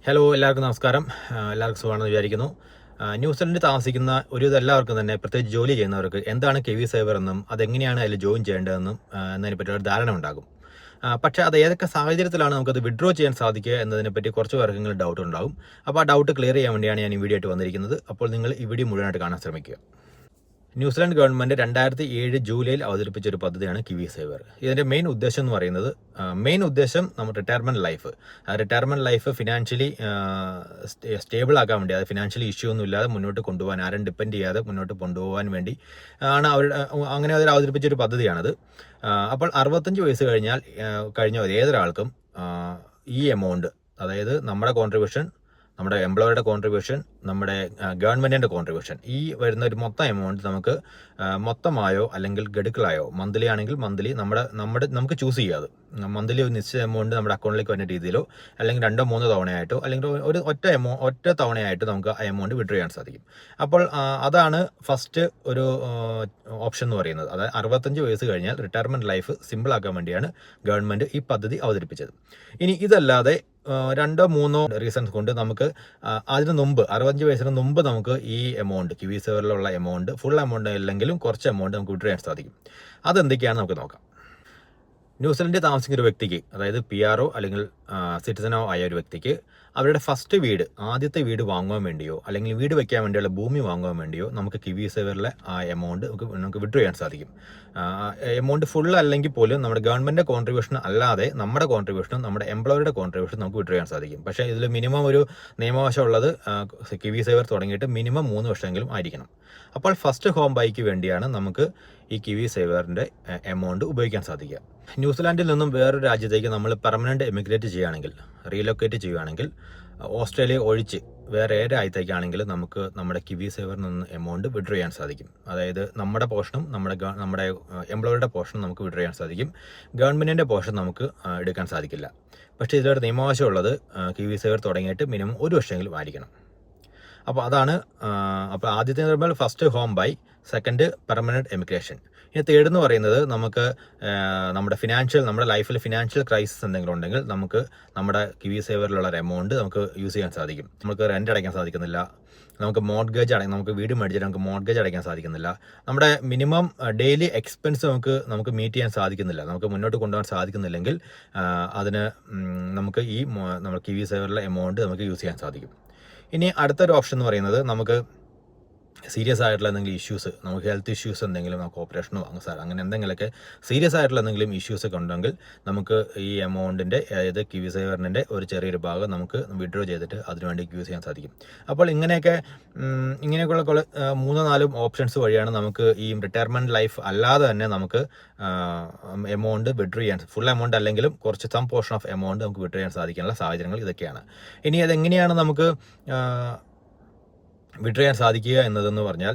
Hello, എല്ലാവർക്കും നമസ്കാരം. എല്ലാവർക്കും സുഖമാണെന്ന് വിചാരിക്കുന്നു. ന്യൂസിലൻഡിൽ താമസിക്കുന്ന എല്ലാവർക്കും തന്നെ, പ്രത്യേകിച്ച് ജോലി ചെയ്യുന്നവർക്ക് എന്താണ് കിവി സേവർ എന്നും അതെങ്ങനെയാണ് അതിൽ ജോയിൻ ചെയ്യേണ്ടതെന്നും എന്നതിനെപ്പറ്റി ഒരു ധാരണ ഉണ്ടാകും. പക്ഷേ അത് ഏതൊക്കെ സാഹചര്യത്തിലാണ് നമുക്കത് വിഡ്രോ ചെയ്യാൻ സാധിക്കുക എന്നതിനെപ്പറ്റി കുറച്ച് പേർക്കെങ്കിലും ഡൗട്ട് ഉണ്ടാകും. അപ്പോൾ ആ ഡൗട്ട് ക്ലിയർ ചെയ്യാൻ വേണ്ടിയാണ് ഞാൻ ഈ വീഡിയോ ആയിട്ട് വന്നിരിക്കുന്നത്. അപ്പോൾ നിങ്ങൾ ഈ വീഡിയോ മുഴുവനായിട്ട് കാണാൻ ശ്രമിക്കുക. ന്യൂസിലാൻഡ് ഗവൺമെൻറ് 2007 ജൂലൈയിൽ അവതരിപ്പിച്ച ഒരു പദ്ധതിയാണ് കിവി സേവർ. ഇതിൻ്റെ മെയിൻ ഉദ്ദേശം എന്ന് പറയുന്നത്, നമ്മുടെ റിട്ടയർമെൻറ്റ് ലൈഫ് ഫിനാൻഷ്യലി സ്റ്റേബിൾ ആക്കാൻ വേണ്ടി, അത് ഫിനാൻഷ്യലി ഇഷ്യൂ ഒന്നും ഇല്ലാതെ മുന്നോട്ട് കൊണ്ടുപോകാൻ, ആരും ഡിപ്പെൻഡ് ചെയ്യാതെ മുന്നോട്ട് കൊണ്ടുപോകാൻ വേണ്ടി ആണ് അങ്ങനെ അവർ അവതരിപ്പിച്ച ഒരു പദ്ധതിയാണത്. അപ്പോൾ 65 വയസ്സ് കഴിഞ്ഞ ഏതൊരാൾക്കും ഈ എമൗണ്ട്, അതായത് നമ്മുടെ കോൺട്രിബ്യൂഷൻ, നമ്മുടെ എംപ്ലോയറുടെ കോൺട്രിബ്യൂഷൻ, നമ്മുടെ ഗവൺമെൻറ്റിൻ്റെ കോൺട്രിബ്യൂഷൻ, ഈ വരുന്ന ഒരു മൊത്തം എമൗണ്ട് നമുക്ക് മൊത്തമായോ അല്ലെങ്കിൽ ഗഡുക്കളായോ, മന്ത്ലി ആണെങ്കിൽ മന്ത്ലി നമുക്ക് ചൂസ് ചെയ്യാതെ മന്ത്ലി ഒരു നിശ്ചിത എമൗണ്ട് നമ്മുടെ അക്കൗണ്ടിലേക്ക് വരുന്ന രീതിയിലോ, അല്ലെങ്കിൽ 2-3 തവണയായിട്ടോ, അല്ലെങ്കിൽ ഒരു ഒറ്റ തവണയായിട്ടോ നമുക്ക് ആ എമൗണ്ട് വിഡ്രോ ചെയ്യാൻ സാധിക്കും. അപ്പോൾ അതാണ് ഫസ്റ്റ് ഒരു ഓപ്ഷൻ എന്ന് പറയുന്നത്. അതായത് 65 വയസ്സ് കഴിഞ്ഞാൽ റിട്ടയർമെൻറ്റ് ലൈഫ് സിമ്പിൾ ആക്കാൻ വേണ്ടിയാണ് ഗവൺമെൻറ് ഈ പദ്ധതി അവതരിപ്പിച്ചത്. ഇനി ഇതല്ലാതെ 2-3 റീസൺസ് കൊണ്ട് നമുക്ക് അതിന് മുമ്പ്, 65 വയസ്സിന് മുമ്പ് നമുക്ക് ഈ എമൗണ്ട്, കിവി സേവറിലുള്ള എമൗണ്ട്, ഫുൾ എമൗണ്ട് അല്ലെങ്കിലും കുറച്ച് എമൗണ്ട് നമുക്ക് വിഡ്രോ ചെയ്യാൻ സാധിക്കും. അതെന്തൊക്കെയാണെന്ന് നമുക്ക് നോക്കാം. ന്യൂസിലൻഡിൽ താമസിക്കുന്ന ഒരു വ്യക്തിക്ക്, അതായത് PR അല്ലെങ്കിൽ സിറ്റിസനോ ആയ ഒരു വ്യക്തിക്ക് അവരുടെ ആദ്യത്തെ വീട് വാങ്ങുവാൻ വേണ്ടിയോ, അല്ലെങ്കിൽ വീട് വയ്ക്കാൻ വേണ്ടിയുള്ള ഭൂമി വാങ്ങുവാൻ വേണ്ടിയോ നമുക്ക് കിവി സേവറിലെ ആ എമൗണ്ട് നമുക്ക് വിഡ്രോ ചെയ്യാൻ സാധിക്കും. എമൗണ്ട് ഫുൾ അല്ലെങ്കിൽ പോലും നമ്മുടെ ഗവൺമെൻറ് കോൺട്രിബ്യൂഷൻ അല്ലാതെ നമ്മുടെ കോൺട്രിബ്യൂഷനും നമ്മുടെ എംപ്ലോയറുടെ കോൺട്രിബ്യൂഷൻ നമുക്ക് വിഡ്രോ ചെയ്യാൻ സാധിക്കും. പക്ഷേ ഇതിൽ മിനിമം ഒരു നിയമവശം ഉള്ളത്, കിവി സേവർ തുടങ്ങിയിട്ട് മിനിമം 3 വർഷമെങ്കിലും ആയിരിക്കണം. അപ്പോൾ ഫസ്റ്റ് ഹോം ബൈക്ക് വേണ്ടിയാണ് നമുക്ക് ഈ കിവി സേവറിൻ്റെ എമൗണ്ട് ഉപയോഗിക്കാൻ സാധിക്കുക. ന്യൂസിലാൻഡിൽ നിന്നും വേറൊരു രാജ്യത്തേക്ക് നമ്മൾ പെർമനൻറ്റ് എമിഗ്രേറ്റ് ചെയ്യുകയാണെങ്കിൽ, റീലൊക്കേറ്റ് ചെയ്യുകയാണെങ്കിൽ, ഓസ്ട്രേലിയ ഒഴിച്ച് വേറെ ഏത് രാജ്യത്തേക്കാണെങ്കിൽ നമുക്ക് നമ്മുടെ കിവി സേവറിൽ നിന്ന് എമൗണ്ട് വിഡ്രോ ചെയ്യാൻ സാധിക്കും. അതായത് നമ്മുടെ പോർഷനും നമ്മുടെ എംപ്ലോയറുടെ പോർഷനും നമുക്ക് വിഡ്രോ ചെയ്യാൻ സാധിക്കും. ഗവൺമെൻറ്റിൻ്റെ പോർഷൻ നമുക്ക് എടുക്കാൻ സാധിക്കില്ല. പക്ഷേ ഇതിലൊരു നിയമവശമുള്ളത്, കിവി സേവർ തുടങ്ങിയിട്ട് മിനിമം 1 വർഷമെങ്കിലും ആയിരിക്കണം. അപ്പോൾ അതാണ്. അപ്പോൾ ആദ്യത്തെ first home buy, second permanent emigration. ഇനി തേർഡ് എന്ന് പറയുന്നത്, നമുക്ക് നമ്മുടെ ലൈഫിൽ ഫിനാൻഷ്യൽ ക്രൈസിസ് എന്തെങ്കിലും ഉണ്ടെങ്കിൽ നമുക്ക് നമ്മുടെ കിവി സേവറിലുള്ള ഒരു എമൗണ്ട് നമുക്ക് യൂസ് ചെയ്യാൻ സാധിക്കും. നമുക്ക് റെൻ്റ് അടയ്ക്കാൻ സാധിക്കുന്നില്ല, നമുക്ക് വീട് മേടിച്ചിട്ട് നമുക്ക് മോർഗേജ് അടയ്ക്കാൻ സാധിക്കുന്നില്ല, നമ്മുടെ മിനിമം ഡെയിലി എക്സ്പെൻസ് നമുക്ക് മീറ്റ് ചെയ്യാൻ സാധിക്കുന്നില്ല, നമുക്ക് മുന്നോട്ട് കൊണ്ടുപോകാൻ സാധിക്കുന്നില്ലെങ്കിൽ അതിന് നമുക്ക് നമ്മുടെ കിവി സേവറിലെ എമൗണ്ട് നമുക്ക് യൂസ് ചെയ്യാൻ സാധിക്കും. ഇനി അടുത്തൊരു ഓപ്ഷൻ എന്ന് പറയുന്നത്, നമുക്ക് സീരിയസ് ആയിട്ടുള്ള എന്തെങ്കിലും ഇഷ്യൂസ്, നമുക്ക് ഹെൽത്ത് ഇഷ്യൂസ് എന്തെങ്കിലും, നമുക്ക് ഓപ്പറേഷനോ അങ്ങനെ എന്തെങ്കിലുമൊക്കെ സീരിയസ് ആയിട്ടുള്ള എന്തെങ്കിലും ഇഷ്യൂസ് ഒക്കെ ഉണ്ടെങ്കിൽ നമുക്ക് ഈ എമൗണ്ടിൻ്റെ, അതായത് കിവി സേവറിൻ്റെ ഒരു ചെറിയൊരു ഭാഗം നമുക്ക് വിഡ്രോ ചെയ്തിട്ട് അതിനുവേണ്ടി യൂസ് ചെയ്യാൻ സാധിക്കും. അപ്പോൾ ഇങ്ങനെയൊക്കെയുള്ള 3-4 ഓപ്ഷൻസ് വഴിയാണ് നമുക്ക് ഈ റിട്ടയർമെൻറ്റ് ലൈഫ് അല്ലാതെ തന്നെ നമുക്ക് എമൗണ്ട് വിഡ്രോ ചെയ്യാൻ, ഫുൾ എമൗണ്ട് അല്ലെങ്കിലും കുറച്ച് സം പോർഷൻ ഓഫ് എമൗണ്ട് നമുക്ക് വിഡ്രോ ചെയ്യാൻ സാധിക്കാനുള്ള സാഹചര്യങ്ങൾ ഇതൊക്കെയാണ്. ഇനി അതെങ്ങനെയാണ് നമുക്ക് വിഡ്രോ ചെയ്യാൻ സാധിക്കുക എന്നതെന്ന് പറഞ്ഞാൽ,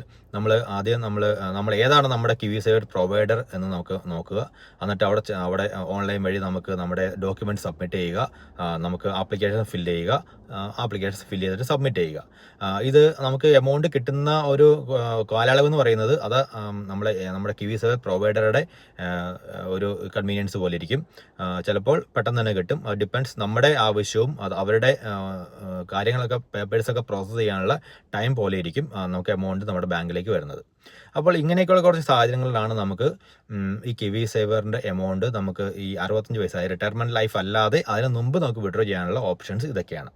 നമ്മൾ ഏതാണ് നമ്മുടെ കിവി സേവർ പ്രൊവൈഡർ എന്ന് നമുക്ക് നോക്കുക. എന്നിട്ട് അവിടെ ഓൺലൈൻ വഴി നമുക്ക് നമ്മുടെ ഡോക്യുമെൻറ്റ് സബ്മിറ്റ് ചെയ്യുക, നമുക്ക് ആപ്ലിക്കേഷൻ ഫില്ല് ചെയ്തിട്ട് സബ്മിറ്റ് ചെയ്യുക. ഇത് നമുക്ക് എമൗണ്ട് കിട്ടുന്ന ഒരു കാലയളവ് എന്ന് പറയുന്നത്, അത് നമ്മുടെ കിവി സേവർ പ്രൊവൈഡറുടെ ഒരു കൺവീനിയൻസ് പോലെ ഇരിക്കും. ചിലപ്പോൾ പെട്ടെന്ന് തന്നെ കിട്ടും. ഡിപ്പെൻഡ്സ് നമ്മുടെ ആവശ്യവും അവരുടെ കാര്യങ്ങളൊക്കെ, പേപ്പേഴ്സൊക്കെ പ്രോസസ്സ് ചെയ്യാനുള്ള ടൈം പോലെ ഇരിക്കും നമുക്ക് എമൗണ്ട് നമ്മുടെ ബാങ്കിലേക്ക് വരുന്നത്. അപ്പോൾ ഇങ്ങനെയൊക്കെയുള്ള കുറച്ച് സാഹചര്യങ്ങളിലാണ് നമുക്ക് ഈ കിവി സേവറിൻ്റെ എമൗണ്ട് നമുക്ക് ഈ 65 വയസ്സായ റിട്ടയർമെൻറ്റ് ലൈഫ് അല്ലാതെ അതിന് മുമ്പ് നമുക്ക് വിഡ്രോ ചെയ്യാനുള്ള ഓപ്ഷൻസ് ഇതൊക്കെയാണ്.